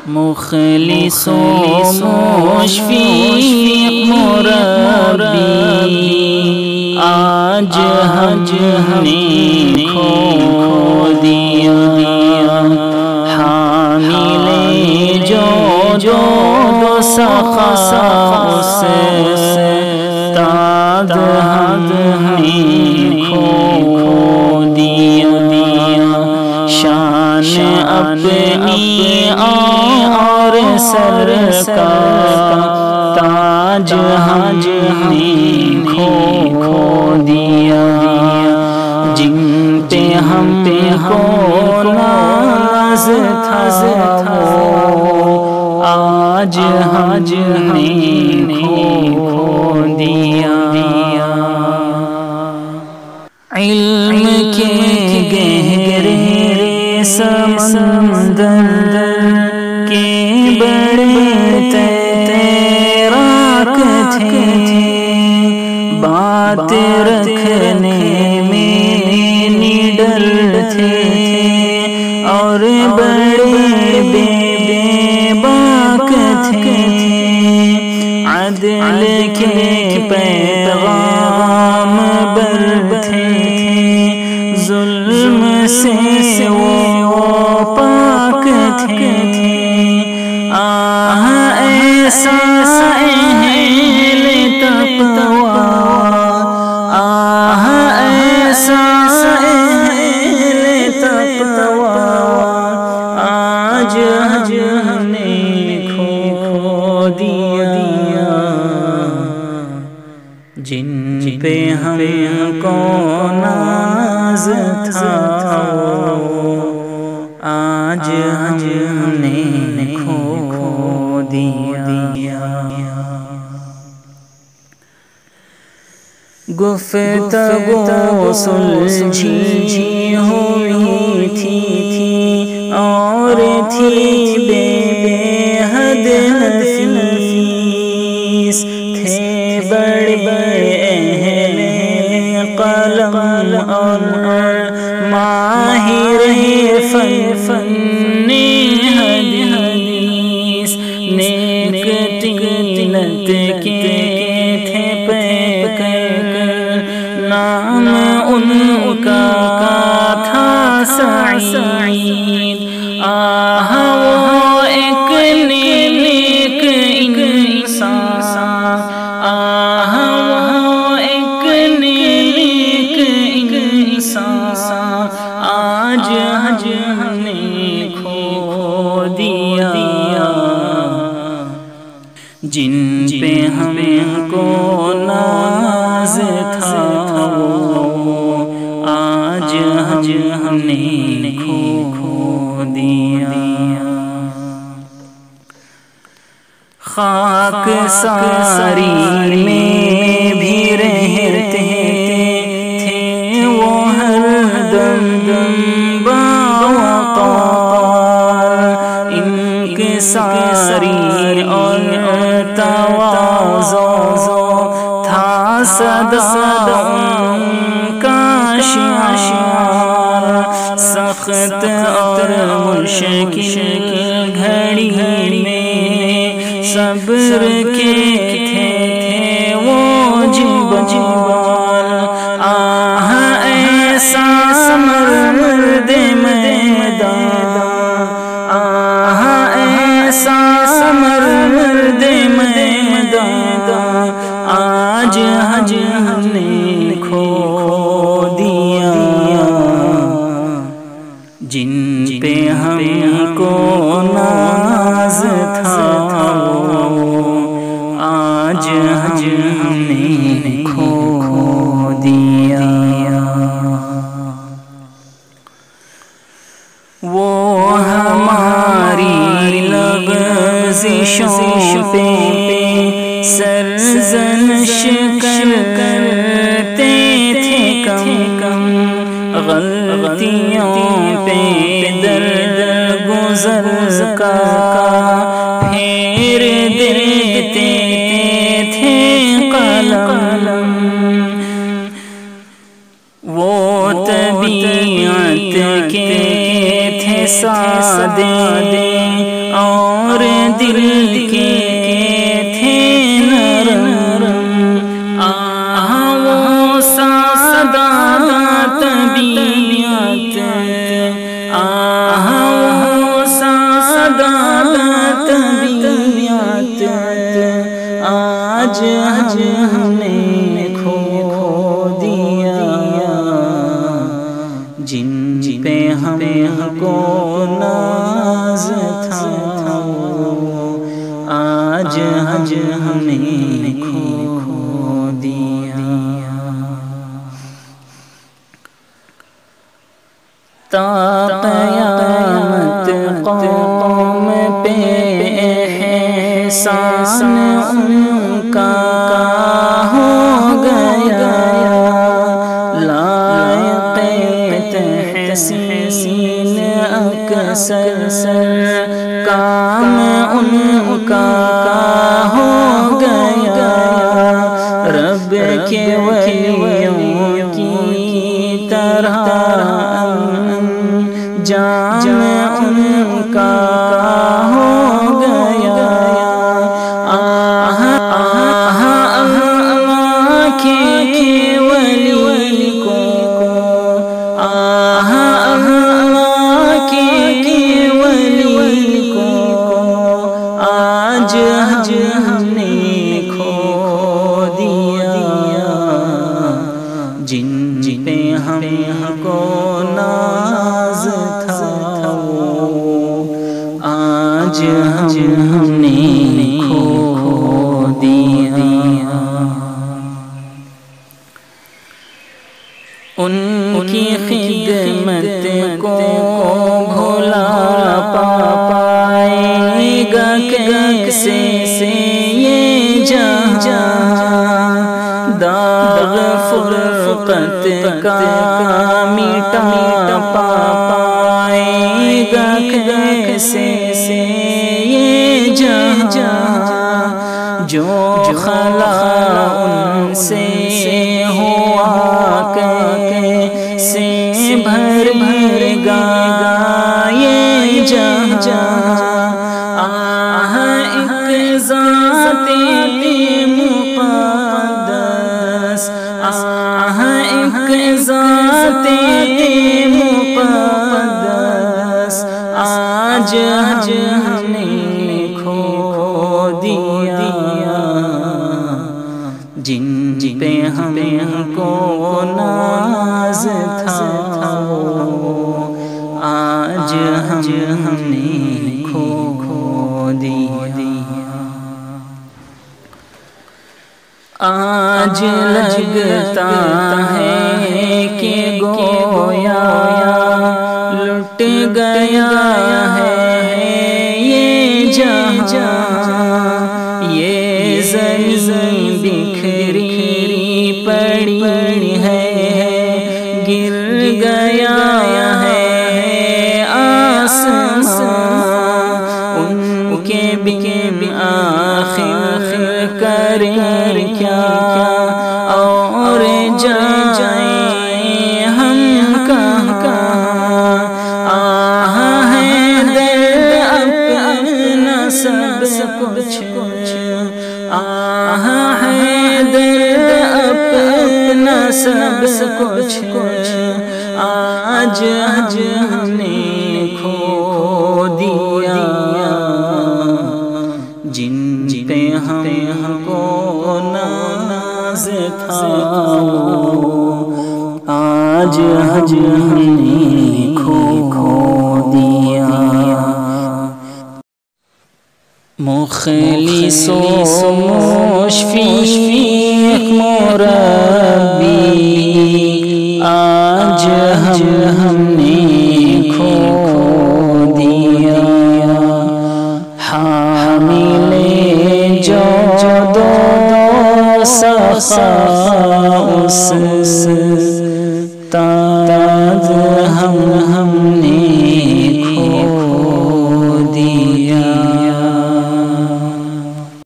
مخلص و مشفیق مربی آج ہم نے کھو دیا، حامل جو سخا اس تاد ہم نے کھو دیا، شان اپنی اور سر کا تاج ہم نے کھو دیا، جن پہ ہم کو ناز تھا آج ہم نے کھو دیا۔ علم کے گہرے سمندر کے بڑے تیراک تھے، بات رکھنے میں نڈر تھے اور بڑے بے باک تھے، عدل کے پیغام بر تھے، ظلم سے وہ پاک تھے، آہ ایسا اہل تقویٰ، آہ ایسا اہل تقویٰ آج ہم نے کھو دیا، جن پہ ہم کو ناز تھا آج ہم نے کھو دیا۔ گفتگو سلجھی ہوئی تھی اور تھی بے حد نفیس، تھے بڑے اہل قلم اور ماہر فن حدیث، نیک طینت کے تھے پیکر، نام ان کا تھا سعید، آہ وہ ایک نیک انسان، آہ وہ ایک نیک انسان آج ہم نے کھو دیا، جن پہ ہم کو ناز تھا آج ہم نے کھو دیا۔ خاک ساری میں بھی رہتے تھے وہ ہر دم باوقار، انکساری اور تواضع تھا صدا ان کا شعار، سخت اور مشکل گھڑی میں صبر کے تھے وہ جبال، آہ ایسا مرد میدان، آہ ایسا مرد میدان آج ہم نے کھو دیا، جن پہ ہم کو ناز تھا آج ہم نے کھو دیا۔ وہ ہماری لغزشوں پہ سرزنش کرتے تھے کم، غلطیوں پہ درد گزر کا پھیر دیتے تھے قلم، وہ طبیعت کے تھے سادے اور دل کے تھے نرم، وہ سادہ طبیعت، وہ سادہ طبیعت آج ہم نے کھو دیا، جن پہ ہم کو ناز تھا آج ہم نے کھو دیا۔ تا قیامت قوم پہ احسان ان کا ہو گیا، لائق تحسین اکثر کام ان کا ہو گیا، رب کے ولیوں کی طرح جام ان کا ہو گیا، اللہ کے ولی کو، اللہ کے ولی کو آج ہم نے کھو دیا، جن پہ ہم کو ناز تھا آج ہم نے کھو دیا۔ ان کی خدمت کو بھلا پائے گا کیسے یہ جہاں، داغ فرقت کا مٹا پائے گا کیسے یہ جہاں، جو خلا ان سے ہوا کیسے بھر گا یہ جہاں، ایک ذات مقدس، ایک ذات مقدس آج ہم نے کھو دیا، جن پہ ہم کو ناز تھا آج ہم نے کھو دیا۔ آج لگتا ہے کہ گویا لٹ گیا ہے یہ جہاں، یہ زمین بکھری پڑی ہے، گر گیا ہے آسمان، ان کے بن آخر کریں کیا اور جائیں ہم کہاں، ہے درد اپنا سب کچھ، ہے درد اپنا سب کچھ آج ہم نے کھو دیا، جن پہ ہم کو ناز تھا آج ہم نے کھو دیا۔ مخلص و مشفیق مربی آج ہم نے کھو دیا، حامل جود و سخا اس استاد ہم